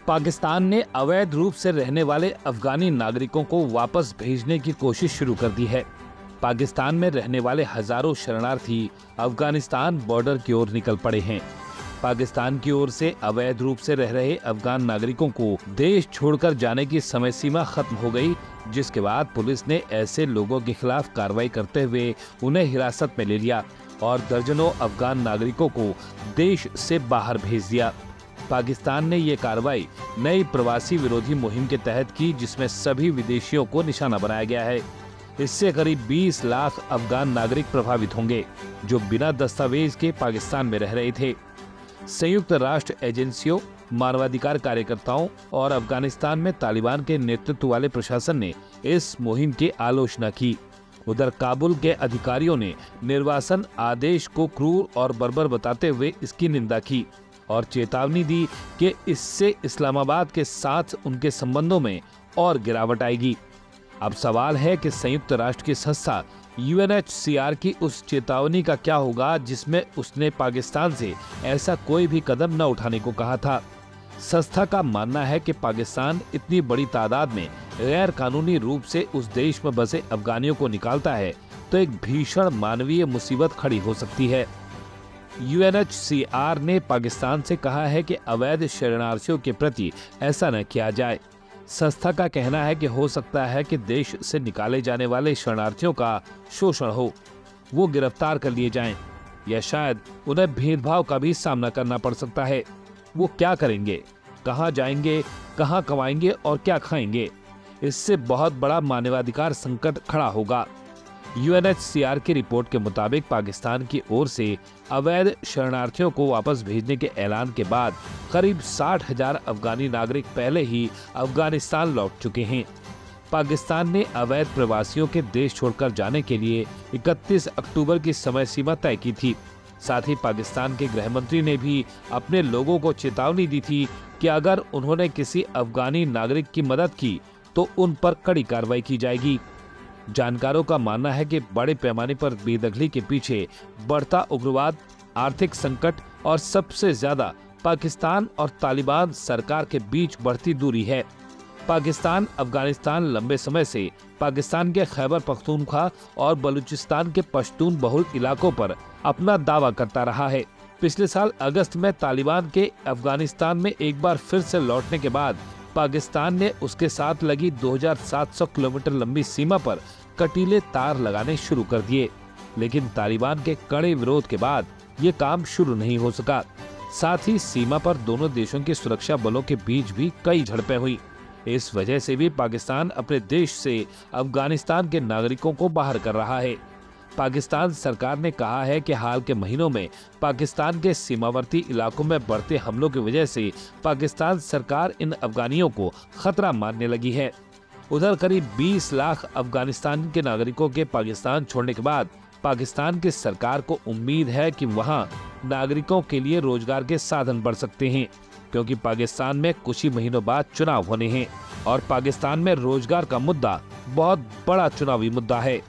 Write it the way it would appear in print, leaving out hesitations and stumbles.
पाकिस्तान ने अवैध रूप से रहने वाले अफगानी नागरिकों को वापस भेजने की कोशिश शुरू कर दी है। पाकिस्तान में रहने वाले हजारों शरणार्थी अफगानिस्तान बॉर्डर की ओर निकल पड़े हैं। पाकिस्तान की ओर से अवैध रूप से रह रहे अफगान नागरिकों को देश छोड़कर जाने की समय सीमा खत्म हो गई, जिसके बाद पुलिस ने ऐसे लोगों के खिलाफ कार्रवाई करते हुए उन्हें हिरासत में ले लिया और दर्जनों अफगान नागरिकों को देश से बाहर भेज दिया। पाकिस्तान ने ये कार्रवाई नई प्रवासी विरोधी मुहिम के तहत की, जिसमें सभी विदेशियों को निशाना बनाया गया है। इससे करीब 20 लाख अफगान नागरिक प्रभावित होंगे, जो बिना दस्तावेज के पाकिस्तान में रह रहे थे। संयुक्त राष्ट्र एजेंसियों, मानवाधिकार कार्यकर्ताओं और अफगानिस्तान में तालिबान के नेतृत्व वाले प्रशासन ने इस मुहिम की आलोचना की। उधर काबुल के अधिकारियों ने निर्वासन आदेश को क्रूर और बर्बर बताते हुए इसकी निंदा की और चेतावनी दी कि इससे इस्लामाबाद के साथ उनके संबंधों में और गिरावट आएगी। अब सवाल है कि संयुक्त राष्ट्र की संस्था UNHCR की उस चेतावनी का क्या होगा, जिसमें उसने पाकिस्तान से ऐसा कोई भी कदम न उठाने को कहा था। संस्था का मानना है कि पाकिस्तान इतनी बड़ी तादाद में गैर कानूनी रूप से उस देश में बसे अफगानियों को निकालता है तो एक भीषण मानवीय मुसीबत खड़ी हो सकती है। UNHCR ने पाकिस्तान से कहा है कि अवैध शरणार्थियों के प्रति ऐसा न किया जाए। संस्था का कहना है कि हो सकता है कि देश से निकाले जाने वाले शरणार्थियों का शोषण हो, वो गिरफ्तार कर लिए जाएं, या शायद उन्हें भेदभाव का भी सामना करना पड़ सकता है। वो क्या करेंगे, कहां जाएंगे, कहां कमाएंगे और क्या खाएंगे, इससे बहुत बड़ा मानवाधिकार संकट खड़ा होगा। UNHCR की रिपोर्ट के मुताबिक पाकिस्तान की ओर से अवैध शरणार्थियों को वापस भेजने के ऐलान के बाद करीब 60,000 अफगानी नागरिक पहले ही अफगानिस्तान लौट चुके हैं। पाकिस्तान ने अवैध प्रवासियों के देश छोड़कर जाने के लिए 31 अक्टूबर की समय सीमा तय की थी। साथ ही पाकिस्तान के गृह मंत्री ने भी अपने लोगों को चेतावनी दी थी कि अगर उन्होंने किसी अफगानी नागरिक की मदद की तो उन पर कड़ी कार्रवाई की जाएगी। जानकारों का मानना है कि बड़े पैमाने पर बेदखली के पीछे बढ़ता उग्रवाद, आर्थिक संकट और सबसे ज्यादा पाकिस्तान और तालिबान सरकार के बीच बढ़ती दूरी है। पाकिस्तान अफगानिस्तान लंबे समय से पाकिस्तान के खैबर पख्तूनख्वा और बलूचिस्तान के पश्तून बहुल इलाकों पर अपना दावा करता रहा है। पिछले साल अगस्त में तालिबान के अफगानिस्तान में एक बार फिर से लौटने के बाद पाकिस्तान ने उसके साथ लगी 2700 किलोमीटर लंबी सीमा पर कटीले तार लगाने शुरू कर दिए, लेकिन तालिबान के कड़े विरोध के बाद ये काम शुरू नहीं हो सका। साथ ही सीमा पर दोनों देशों के सुरक्षा बलों के बीच भी कई झड़पें हुई। इस वजह से भी पाकिस्तान अपने देश से अफगानिस्तान के नागरिकों को बाहर कर रहा है। पाकिस्तान सरकार ने कहा है कि हाल के महीनों में पाकिस्तान के सीमावर्ती इलाकों में बढ़ते हमलों की वजह से पाकिस्तान सरकार इन अफगानियों को खतरा मानने लगी है। उधर करीब 20 लाख अफगानिस्तान के नागरिकों के पाकिस्तान छोड़ने के बाद पाकिस्तान की सरकार को उम्मीद है कि वहां नागरिकों के लिए रोजगार के साधन बढ़ सकते हैं, क्योंकि पाकिस्तान में कुछ ही महीनों बाद चुनाव होने हैं और पाकिस्तान में रोजगार का मुद्दा बहुत बड़ा चुनावी मुद्दा है।